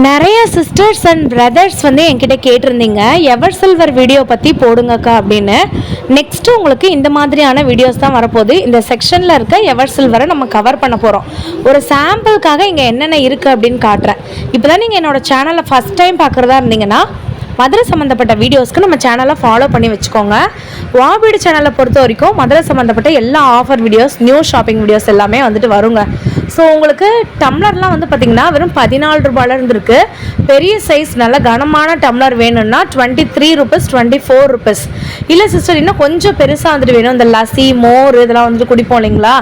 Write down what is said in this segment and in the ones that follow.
நிறைய sisters and brothers வந்து என்கிட்ட கேட்டிருந்தீங்க எவர் சில்வர் வீடியோ பற்றி போடுங்கக்கா அப்படின்னு. நெக்ஸ்ட்டு உங்களுக்கு இந்த மாதிரியான வீடியோஸ் தான் வரப்போகுது. இந்த செக்ஷனில் இருக்க எவர் சில்வரை நம்ம கவர் பண்ண போகிறோம். ஒரு சாம்பிளுக்காக இங்கே என்னென்ன இருக்குது அப்படின்னு காட்டுறேன். இப்போ தான் நீங்கள் என்னோடய சேனலை ஃபஸ்ட் டைம் பார்க்குறதா இருந்தீங்கன்னா மதுரை சம்மந்தப்பட்ட வீடியோஸ்க்கு நம்ம சேனலை ஃபாலோ பண்ணி வச்சுக்கோங்க. வாபீடு சேனலை பொறுத்த வரைக்கும் மதுரை சம்மந்தப்பட்ட எல்லா offer videos, new shopping videos எல்லாமே வந்துட்டு வருங்க. ஸோ உங்களுக்கு டம்ளர்லாம் வந்து பார்த்திங்கன்னா வெறும் 14 ரூபாயில இருந்துருக்கு. பெரிய சைஸ் நல்ல கனமான டம்ளர் வேணும்னா 23 ருபீஸ், 24 ருபீஸ். இல்லை சிஸ்டர் இன்னும் கொஞ்சம் பெருசாக வந்துட்டு வேணும், இந்த லஸ்ஸி, மோர் இதெல்லாம் வந்துட்டு குடிப்போம் இல்லைங்களா,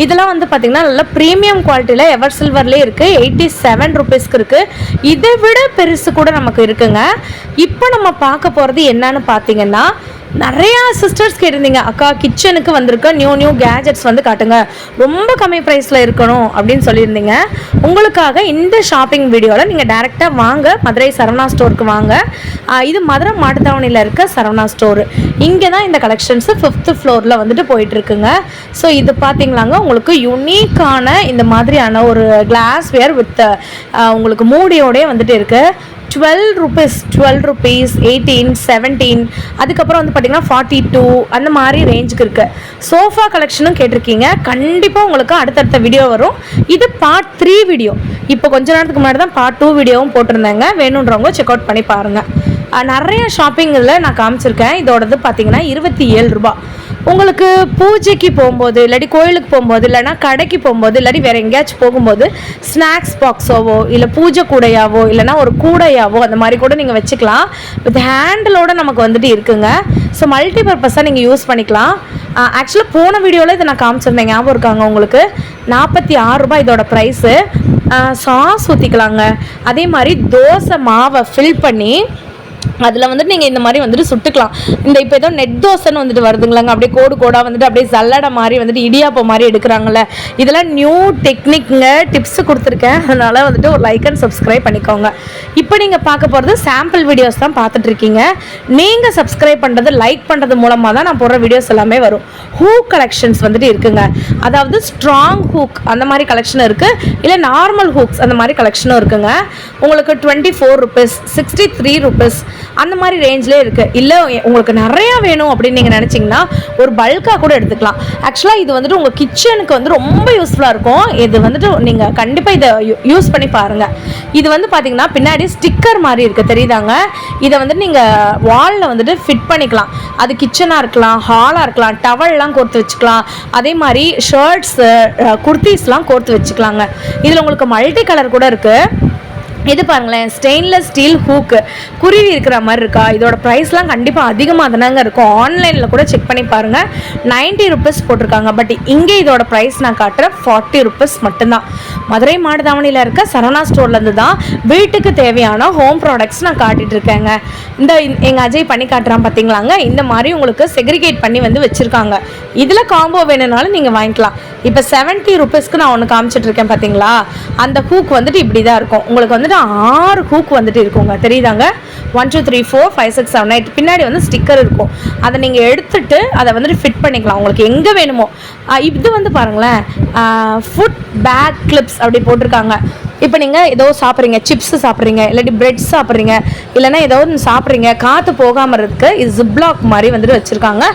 இதெல்லாம் வந்து பார்த்திங்கன்னா நல்ல ப்ரீமியம் குவாலிட்டியில் எவர் சில்வர்லேயே இருக்குது. 87 ருபீஸ்க்கு இருக்குது. இதை விட பெருசு கூட நமக்கு இருக்குங்க. இப்போ நம்ம பார்க்க போகிறது என்னன்னு பார்த்தீங்கன்னா, நிறையா சிஸ்டர்ஸ் கேட்டிருந்தீங்க அக்கா கிச்சனுக்கு வந்திருக்க நியூ கேஜெட்ஸ் வந்து காட்டுங்க, ரொம்ப கம்மி ப்ரைஸில் இருக்கணும் அப்படின்னு சொல்லியிருந்தீங்க. உங்களுக்காக இந்த ஷாப்பிங் வீடியோவில் நீங்கள் டைரெக்டாக வாங்க, மதுரை சரவணா ஸ்டோருக்கு வாங்க. இது மதுரை மாட்டுத்தாவணியில் இருக்க சரவணா ஸ்டோரு. இங்கே தான் இந்த கலெக்ஷன்ஸு 5th ஃப்ளோரில் வந்துட்டு போயிட்டுருக்குங்க. ஸோ இது பார்த்தீங்களாங்க, உங்களுக்கு யூனிக்கான இந்த மாதிரியான ஒரு கிளாஸ்வேர் வித் உங்களுக்கு மூடியோடே வந்துட்டு இருக்குது. 12 ருபீஸ், 18, 17, அதுக்கப்புறம் வந்து பார்த்திங்கன்னா 42 அந்த மாதிரி ரேஞ்சுக்கு இருக்குது. சோஃபா கலெக்ஷனும் கேட்டிருக்கீங்க. கண்டிப்பாக உங்களுக்கு அடுத்தடுத்த வீடியோ வரும். இது பார்ட் 3 வீடியோ. இப்போ கொஞ்ச நேரத்துக்கு முன்னாடி தான் பார்ட் 2 வீடியோவும் போட்டிருந்தேங்க. வேணுன்றவங்க செக் அவுட் பண்ணி பாருங்கள். நிறைய ஷாப்பிங் இதில் நான் காமிச்சிருக்கேன். இதோடது பார்த்திங்கன்னா 27 ரூபா. உங்களுக்கு பூஜைக்கு போகும்போது, இல்லாட்டி கோயிலுக்கு போகும்போது, இல்லைனா கடைக்கு போகும்போது, இல்லாட்டி வேறு எங்கேயாச்சும் போகும்போது ஸ்நாக்ஸ் பாக்ஸாவோ இல்லை பூஜை கூடையாவோ இல்லைனா ஒரு கூடையாவோ அந்த மாதிரி கூட நீங்கள் வச்சுக்கலாம். வித் ஹேண்டிலோடு நமக்கு வந்துட்டு இருக்குங்க. ஸோ மல்டி பர்பஸாக நீங்கள் யூஸ் பண்ணிக்கலாம். ஆக்சுவலாக போன வீடியோவில் இதை நான் காமிச்சிருந்தேன், ஞாபகம் இருக்காங்க உங்களுக்கு. 46 ரூபாய் இதோட ப்ரைஸு. சாஸ் ஊற்றிக்கலாங்க. அதே மாதிரி தோசை மாவை ஃபில் பண்ணி அதில் வந்துட்டு நீங்கள் இந்த மாதிரி வந்துட்டு சுட்டுக்கலாம். இந்த இப்போ ஏதோ நெட் தோசைன்னு வந்துட்டு வருதுங்களாங்க, அப்படியே கோடு கோடாக வந்துட்டு அப்படியே சல்லடை மாதிரி வந்துட்டு இடியாப்பம் மாதிரி எடுக்கிறாங்கல்ல. இதெல்லாம் நியூ டெக்னிக்குங்க, டிப்ஸு கொடுத்துருக்கேன். அதனால் வந்துட்டு ஒரு லைக் அண்ட் சப்ஸ்கிரைப் பண்ணிக்கோங்க. இப்போ நீங்கள் பார்க்க போகிறது சாம்பிள் வீடியோஸ் தான் பார்த்துட்ருக்கீங்க. நீங்கள் சப்ஸ்கிரைப் பண்ணுறது, லைக் பண்ணுறது மூலமாக தான் நான் போடுற வீடியோஸ் எல்லாமே வரும். ஹூக் கலெக்ஷன்ஸ் வந்துட்டு இருக்குங்க. அதாவது ஸ்ட்ராங் ஹூக் அந்த மாதிரி கலெக்ஷன் இருக்குது, இல்லை நார்மல் ஹூக்ஸ் அந்த மாதிரி கலெக்ஷனும் இருக்குங்க. உங்களுக்கு 24 ருபீஸ், 63 ருபீஸ் அந்த மாதிரி ரேஞ்சிலே இருக்குது. இல்லை உங்களுக்கு நிறையா வேணும் அப்படின்னு நீங்கள் நினச்சிங்கன்னா ஒரு பல்காக கூட எடுத்துக்கலாம். ஆக்சுவலாக இது வந்துட்டு உங்கள் கிச்சனுக்கு வந்து ரொம்ப யூஸ்ஃபுல்லாக இருக்கும். இது வந்துட்டு நீங்கள் கண்டிப்பாக இதை யூஸ் பண்ணி பாருங்கள். இது வந்து பார்த்திங்கன்னா பின்னாடி ஸ்டிக்கர் மாதிரி இருக்குது, தெரியுதாங்க. இதை வந்துட்டு நீங்கள் வாலில் வந்துட்டு ஃபிட் பண்ணிக்கலாம். அது கிச்சனாக இருக்கலாம், ஹாலாக இருக்கலாம், டவல்லாம் கோர்த்து வச்சுக்கலாம். அதே மாதிரி ஷர்ட்ஸு, குர்த்திஸ்லாம் கோர்த்து வச்சுக்கலாங்க. இதில் உங்களுக்கு மல்டி கலர் கூட இருக்குது. இது பாருங்களேன், ஸ்டெயின்லெஸ் ஸ்டீல் ஹூக்கு குருவி இருக்கிற மாதிரி இருக்கா. இதோட ப்ரைஸ்லாம் கண்டிப்பாக அதிகமாக தானங்க இருக்கும். ஆன்லைனில் கூட செக் பண்ணி பாருங்கள். 90 ருபீஸ் போட்டிருக்காங்க. பட் இங்கே இதோட ப்ரைஸ் நான் காட்டுறேன் 40 ருபீஸ் மட்டும்தான். மதுரை மாட்டுத்தாவணியில் இருக்க சரவணா ஸ்டோர்லேருந்து தான் வீட்டுக்கு தேவையான ஹோம் ப்ராடக்ட்ஸ் நான் காட்டிகிட்டு இருக்கேங்க. இந்த எங்கள் அஜய் பண்ணி காட்டுறான் பார்த்தீங்களாங்க. இந்த மாதிரி உங்களுக்கு செக்ரிகேட் பண்ணி வந்து வச்சுருக்காங்க. இதில் காம்போ வேணும்னாலும் நீங்கள் வாங்கிக்கலாம். இப்போ 70 ருபீஸ்க்கு நான் ஒன்று காமிச்சிட்டு இருக்கேன் பார்த்தீங்களா. அந்த ஹூக் வந்துட்டு இப்படி தான் இருக்கும். உங்களுக்கு வந்துட்டு 6 ஹூக் வந்துட்டு இருக்குங்க, தெரியுதாங்க. 1 2 3 4 5 6 7 8 பின்னாடி வந்து ஸ்டிக்கர் இருக்கும். அதை நீங்கள் எடுத்துட்டு அதை வந்துட்டு ஃபிட் பண்ணிக்கலாம் உங்களுக்கு எங்கே வேணுமோ. இது வந்து பாருங்களேன், ஃபுட் பேக் கிளிப்ஸ் அப்படி போட்டிருக்காங்க. இப்போ நீங்கள் ஏதோ சாப்பிட்றீங்க, சிப்ஸு சாப்பிட்றீங்க, இல்லாட்டி பிரெட் சாப்பிட்றீங்க, இல்லைனா ஏதோ ஒன்று சாப்பிட்றீங்க, காற்று போகாமல் இருக்குது. இது ஜிப்லாக் மாதிரி வந்துட்டு வச்சுருக்காங்க.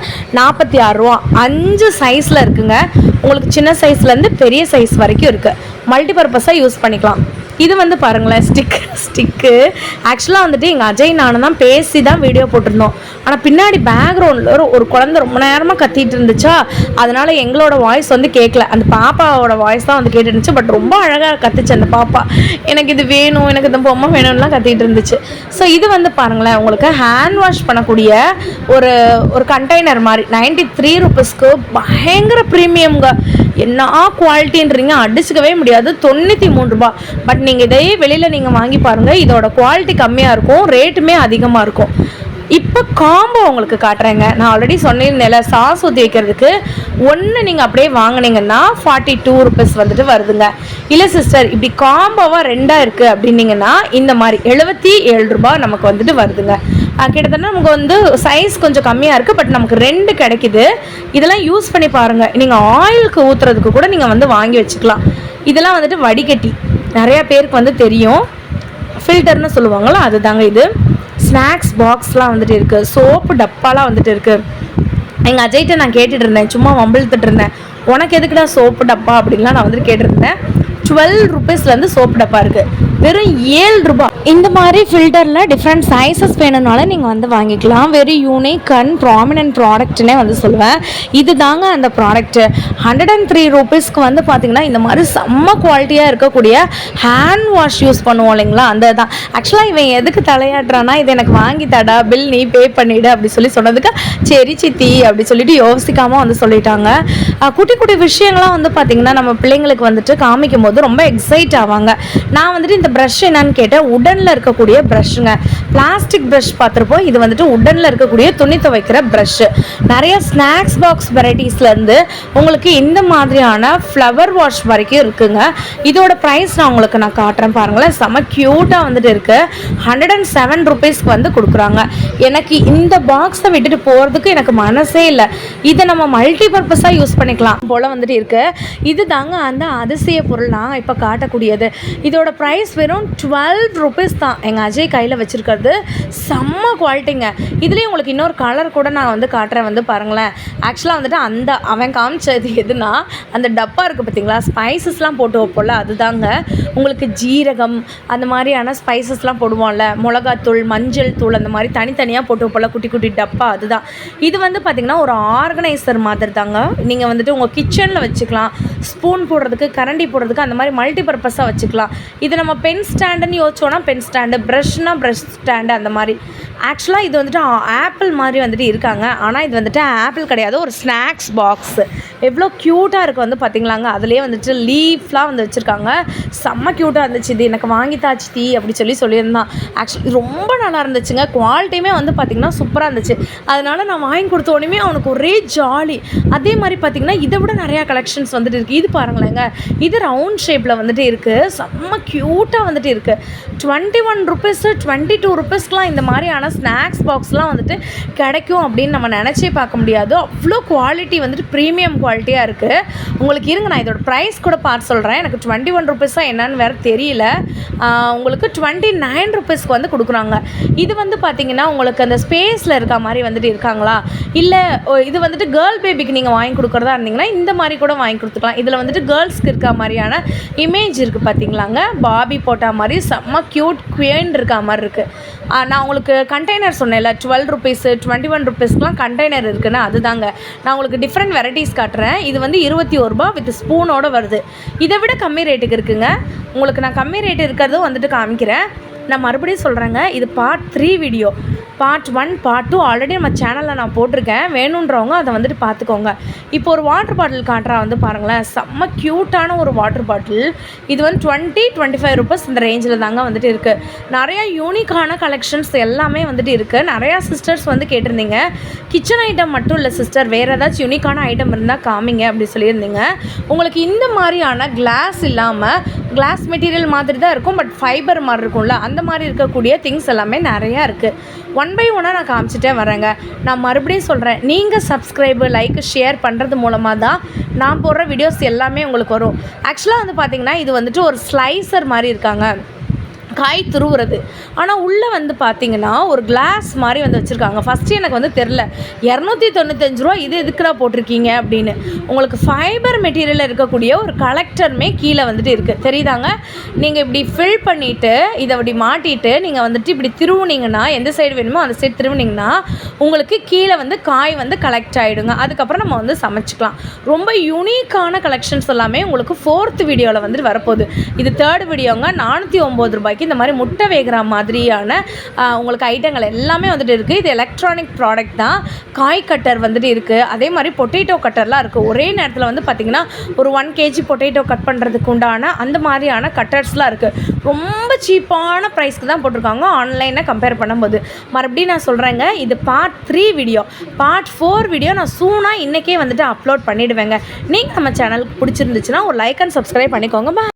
46 ரூபா. 5 சைஸில் இருக்குங்க. உங்களுக்கு சின்ன சைஸ்லேருந்து பெரிய சைஸ் வரைக்கும் இருக்குது. மல்டி பர்பஸாக யூஸ் பண்ணிக்கலாம். இது வந்து பாருங்களேன், ஸ்டிக்கு ஆக்சுவலாக வந்துட்டு எங்கள் அஜய் நானும் தான் பேசி தான் வீடியோ போட்டிருந்தோம். ஆனால் பின்னாடி பேக்ரவுண்டில் ஒரு குழந்தை ரொம்ப நேரமாக கத்திட்டு இருந்துச்சா, அதனால் எங்களோட வாய்ஸ் வந்து கேட்கல. அந்த பாப்பாவோட வாய்ஸ் தான் வந்து கேட்டுருந்துச்சு. பட் ரொம்ப அழகாக கத்துச்சு அந்த பாப்பா. எனக்கு இது வேணும், எனக்கு இந்த பொம்மை வேணும்லாம் கத்திட்டு இருந்துச்சு. ஸோ இது வந்து பாருங்களேன், உங்களுக்கு ஹேண்ட் வாஷ் பண்ணக்கூடிய ஒரு கண்டெய்னர் மாதிரி 93 ருபீஸ்க்கு பயங்கர ப்ரீமியம்ங்க. என்ன குவாலிட்டின்றீங்க, அடிச்சுக்கவே முடியாது. 93 ரூபா. பட் நீங்கள் இதே வெளியில் நீங்கள் வாங்கி பாருங்கள், இதோட குவாலிட்டி கம்மியாக இருக்கும், ரேட்டுமே அதிகமாக இருக்கும். இப்போ காம்போ உங்களுக்கு காட்டுறேங்க. நான் ஆல்ரெடி சொன்னிருந்தேன்ல, சாஸ் ஊற்றி வைக்கிறதுக்கு ஒன்று நீங்கள் அப்படியே வாங்கினீங்கன்னா 42 ருபீஸ் வந்துட்டு வருதுங்க. இல்லை சிஸ்டர் இப்படி காம்போவாக 2 இருக்குது அப்படின்னீங்கன்னா இந்த மாதிரி 77 ரூபா நமக்கு வந்துட்டு வருதுங்க. கிட்டத்தட்ட நமக்கு வந்து சைஸ் கொஞ்சம் கம்மியாக இருக்குது. பட் நமக்கு 2 கிடைக்குது. இதெல்லாம் யூஸ் பண்ணி பாருங்கள். நீங்கள் ஆயிலுக்கு ஊற்றுறதுக்கு கூட நீங்கள் வந்து வாங்கி வச்சுக்கலாம். இதெல்லாம் வந்துட்டு வடிகட்டி நிறையா பேருக்கு வந்து தெரியும். ஃபில்டர்னு சொல்லுவாங்களோ அதுதாங்க இது. ஸ்நாக்ஸ் பாக்ஸ்லாம் வந்துட்டு இருக்குது, சோப்பு டப்பாலாம் வந்துட்டு இருக்குது. எங்கள் அஜய்கிட்ட நான் கேட்டுட்டு இருந்தேன், சும்மா வம்பிழுத்துட்டு இருந்தேன், உனக்கு எதுக்குடா சோப்பு டப்பா அப்படின்லாம் நான் வந்துட்டு கேட்டிருந்தேன். 12 ருபீஸ்லேருந்து சோப்பு டப்பா இருக்குது, வெறும் 7 ரூபா. இந்த மாதிரி ஃபில்டரில் டிஃப்ரெண்ட் சைஸஸ் வேணும்னாலும் நீங்கள் வந்து வாங்கிக்கலாம். வெரி யூனிக் அண்ட் ப்ராமினன்ட் ப்ராடக்ட்னே வந்து சொல்லுவேன். இது தாங்க அந்த ப்ராடக்ட்டு. 103 ருபீஸ்க்கு வந்து பார்த்திங்கன்னா இந்த மாதிரி செம்ம குவாலிட்டியாக இருக்கக்கூடிய ஹேண்ட் வாஷ் யூஸ் பண்ணுவோம் இல்லைங்களா, அந்த தான். ஆக்சுவலாக இவன் எதுக்கு தலையாடுறான்னா, இது எனக்கு வாங்கி தடா, பில் நீ பே பண்ணிவிடு அப்படி சொன்னதுக்கு சரி சித்தி அப்படி சொல்லிட்டு யோசிக்காமல் வந்து சொல்லிட்டாங்க. குட்டி குட்டி விஷயங்கள்லாம் வந்து பார்த்திங்கன்னா நம்ம பிள்ளைங்களுக்கு வந்துட்டு காமிக்கும் போது ரொம்ப எக்ஸைட் ஆவாங்க. நான் வந்துட்டு இந்த ப்ரஷ் என்னன்னு கேட்டேன், உடனில் இருக்கக்கூடிய ப்ரஷ்ஷுங்க. பிளாஸ்டிக் ப்ரஷ் பார்த்துருப்போம், இது வந்துட்டு உடனில் இருக்கக்கூடிய துணி துவைக்கிற ப்ரஷ்ஷு. நிறைய ஸ்நாக்ஸ் பாக்ஸ் வெரைட்டிஸ்லேருந்து உங்களுக்கு இந்த மாதிரியான ஃப்ளவர் வாஷ் வரைக்கும் இருக்குங்க. இதோட ப்ரைஸ் நான் காட்டுறேன் பாருங்களேன், செம்ம க்யூட்டாக வந்துட்டு இருக்குது. 107 ருபீஸ்க்கு வந்து கொடுக்குறாங்க. எனக்கு இந்த பாக்ஸை விட்டுட்டு போகிறதுக்கு எனக்கு மனசே இல்லை. இதை நம்ம மல்டி பர்பஸாக யூஸ் பண்ணிக்கலாம் போல் வந்துட்டு இருக்குது. இது தாங்க அந்த அதிசய பொருள் நான் இப்போ காட்டக்கூடியது. இதோட ப்ரைஸ் வெறும் 12 ருபீஸ் தான். எங்கள் அஜய் கையில் வச்சுருக்கிறது செம்ம குவாலிட்டிங்க. இதுலேயும் உங்களுக்கு இன்னொரு கலர் கூட நான் வந்து காட்டுறேன், வந்து பாருங்களேன். ஆக்சுவலாக வந்துட்டு அவன் காமிச்சது எதுனா, அந்த டப்பா இருக்குது பார்த்தீங்களா, ஸ்பைசஸ்லாம் போட்டு வைப்போம்ல, அதுதாங்க. உங்களுக்கு ஜீரகம் அந்த மாதிரியான ஸ்பைசஸ்லாம் போடுவோம்ல, மிளகாத்தூள், மஞ்சள் தூள், அந்த மாதிரி தனித்தனியாக போட்டு வைப்போம்ல, குட்டி குட்டி டப்பா, அதுதான். இது வந்து பார்த்திங்கன்னா ஒரு ஆர்கனைசர் மாதிரி தாங்க. நீங்கள் வந்துட்டு உங்கள் கிச்சனில் வச்சுக்கலாம், ஸ்பூன் போடுறதுக்கு, கரண்டி போடுறதுக்கு, அந்த மாதிரி மல்டி பர்பஸாக வச்சுக்கலாம். இது நம்ம பென் ஸ்டாண்டுன்னு யோசிச்சோன்னா பென் ஸ்டாண்டு, ப்ரஷ்னா ப்ரஷ் ஸ்டாண்டு, அந்த மாதிரி. ஆக்சுவலாக இது வந்துட்டு ஆப்பிள் மாதிரி வந்துட்டு இருக்காங்க, ஆனால் இது வந்துட்டு ஆப்பிள் கிடையாது, ஒரு ஸ்நாக்ஸ் பாக்ஸு. எவ்வளோ க்யூட்டாக இருக்குது வந்து பார்த்திங்களாங்க. அதுலேயே வந்துட்டு லீஃப்லாம் வந்து வச்சுருக்காங்க, செம்ம க்யூட்டாக இருந்துச்சு. இது எனக்கு வாங்கி தாச்சு தீ அப்படி சொல்லியிருந்தான். ஆக்சுவலி ரொம்ப நல்லா இருந்துச்சுங்க. குவாலிட்டியுமே வந்து பார்த்திங்கன்னா சூப்பராக இருந்துச்சு. அதனால் நான் வாங்கி கொடுத்த உடனே அவனுக்கு ஒரே ஜாலி. அதே மாதிரி பார்த்திங்கன்னா இதை விட நிறையா கலெக்ஷன்ஸ் வந்துட்டு இருக்குது. இது பாருங்களேங்க, இது ரவுண்ட் ஷேப்பில் வந்துட்டு இருக்குது, செம்ம க்யூட்டாக வந்துட்டு இருக்குது. 21 ருபீஸு 22 ருபீஸ்க்கெலாம் இந்த மாதிரியான ஸ்நாக்ஸ் பாக்ஸ்லாம் வந்துட்டு கிடைக்கும் அப்படின்னு நம்ம நினச்சே பார்க்க முடியாது. அவ்வளோ குவாலிட்டி வந்துட்டு ப்ரீமியம் குவாலிட்டியாக இருக்குது. உங்களுக்கு இருங்க, நான் இதோட ப்ரைஸ் கூட பார்த்து சொல்கிறேன். எனக்கு 21 ருபீஸாக என்னன்னு வேறு தெரியல. உங்களுக்கு 29 ருபீஸ்க்கு வந்து கொடுக்குறாங்க. இது வந்து பார்த்திங்கன்னா உங்களுக்கு அந்த ஸ்பேஸில் இருக்க மாதிரி வந்துட்டு இருக்காங்களா, இல்லை இது வந்துட்டு கேர்ள் பேபிக்கு நீங்கள் வாங்கி கொடுக்குறதா இருந்தீங்கன்னா இந்த மாதிரி கூட வாங்கி கொடுத்துக்கலாம். இதில் வந்துட்டு கேர்ள்ஸ்க்கு இருக்க மாதிரியான இமேஜ் இருக்குது பார்த்திங்களாங்க, பாபி போட்ட மாதிரி செம்ம க்யூட் குயின் இருக்க மாதிரி இருக்குது. நான் உங்களுக்கு கண்டெய்னர் சொன்னேன்ல, 12 ருபீஸு 21 ருபீஸ்க்குலாம் கண்டெய்னர் இருக்குன்னு, அதுதாங்க. நான் உங்களுக்கு டிஃப்ரெண்ட் வெரைட்டிஸ் காட்டுறேன். இது வந்து 21 ரூபா வித் ஸ்பூனோடு வருது. இதை விட கம்மி ரேட்டுக்கு இருக்குங்க. உங்களுக்கு நான் கம்மி ரேட்டு இருக்கிறதும் வந்துட்டு காமிக்கிறேன். நான் மறுபடியும் சொல்கிறேங்க, இது part 3 video. Part 1 part 2 already நம்ம சேனலில் நான் போட்டிருக்கேன், வேணுன்றவங்க அதை வந்துட்டு பார்த்துக்கோங்க. இப்போ ஒரு வாட்டர் பாட்டில் காட்டுறா வந்து பாருங்களேன், செம்ம க்யூட்டான ஒரு வாட்டர் பாட்டில். இது வந்து 20-25 ருபீஸ் இந்த ரேஞ்சில் தாங்க வந்துட்டு இருக்குது. நிறையா யூனிக்கான கலெக்ஷன்ஸ் எல்லாமே வந்துட்டு இருக்குது. நிறையா சிஸ்டர்ஸ் வந்து கேட்டிருந்தீங்க, கிச்சன் ஐட்டம் மட்டும் இல்லை சிஸ்டர், வேறு ஏதாச்சும் யூனிக்கான ஐட்டம் இருந்தால் காமிங்க அப்படி சொல்லியிருந்தீங்க. உங்களுக்கு இந்த மாதிரியான கிளாஸ் இல்லாமல் கிளாஸ் மெட்டீரியல் மாதிரி தான் இருக்கும், பட் ஃபைபர் மாதிரி இருக்கும்ல, அந்த மாதிரி இருக்கக்கூடிய திங்ஸ் எல்லாமே நிறையா இருக்குது. 1 by 1 நான் காமிச்சிட்டே வரேங்க. நான் மறுபடியும் சொல்கிறேன், நீங்கள் சப்ஸ்கிரைபு, லைக், ஷேர் பண்ணுறது மூலமாக தான் நான் போடுற வீடியோஸ் எல்லாமே உங்களுக்கு வரும். ஆக்சுவலாக வந்து பார்த்திங்கன்னா இது வந்துட்டு ஒரு ஸ்லைசர் மாதிரி இருக்காங்க, காய் துருவுறது. ஆனால் உள்ளே வந்து பார்த்திங்கன்னா ஒரு கிளாஸ் மாதிரி வந்து வச்சுருக்காங்க. ஃபஸ்ட்டு எனக்கு வந்து தெரில, 295 ரூபா இது எதுக்குடா போட்டிருக்கீங்க அப்படின்னு. உங்களுக்கு ஃபைபர் மெட்டீரியலில் இருக்கக்கூடிய ஒரு கலெக்டருமே கீழே வந்துட்டு இருக்குது, தெரியுதாங்க. நீங்கள் இப்படி ஃபில் பண்ணிவிட்டு இதை அப்படி மாட்டிட்டு நீங்கள் வந்துட்டு இப்படி திருவுனிங்கன்னா, எந்த சைடு வேணுமோ அந்த சைடு திருவுனிங்கன்னா உங்களுக்கு கீழே வந்து காய் வந்து கலெக்ட் ஆகிடுங்க. அதுக்கப்புறம் நம்ம வந்து சமைச்சிக்கலாம். ரொம்ப யூனிக்கான கலெக்ஷன்ஸ் எல்லாமே உங்களுக்கு 4th வீடியோவில் வந்துட்டு வரப்போகுது. இது 3rd வீடியோங்க. 409 ரூபாய்க்கு இந்த மாதிரி முட்டை வேகிற மாதிரியான உங்களுக்கு ஐட்டங்கள் எல்லாமே வந்துட்டு இருக்குது. இது எலக்ட்ரானிக் ப்ராடக்ட் தான். காய் கட்டர் வந்துட்டு இருக்குது, அதே மாதிரி பொட்டேட்டோ கட்டர்லாம் இருக்குது. ஒரே நேரத்தில் வந்து பார்த்திங்கன்னா ஒரு 1 kg பொட்டேட்டோ கட் பண்ணுறதுக்கு உண்டான அந்த மாதிரியான கட்டர்ஸ்லாம் இருக்குது. ரொம்ப சீப்பான ப்ரைஸ்க்கு தான் போட்டிருக்காங்க ஆன்லைனை கம்பேர் பண்ணும்போது. மறுபடியும் நான் சொல்கிறேங்க, இது பார்ட் 3 வீடியோ. பார்ட் 4 வீடியோ நான் சூனாக இன்றைக்கே வந்துட்டு அப்லோட் பண்ணிவிடுவேங்க. நீங்கள் நம்ம சேனலுக்கு பிடிச்சிருந்துச்சுன்னா ஒரு லைக் அண்ட் சப்ஸ்கிரைப் பண்ணிக்கோங்க.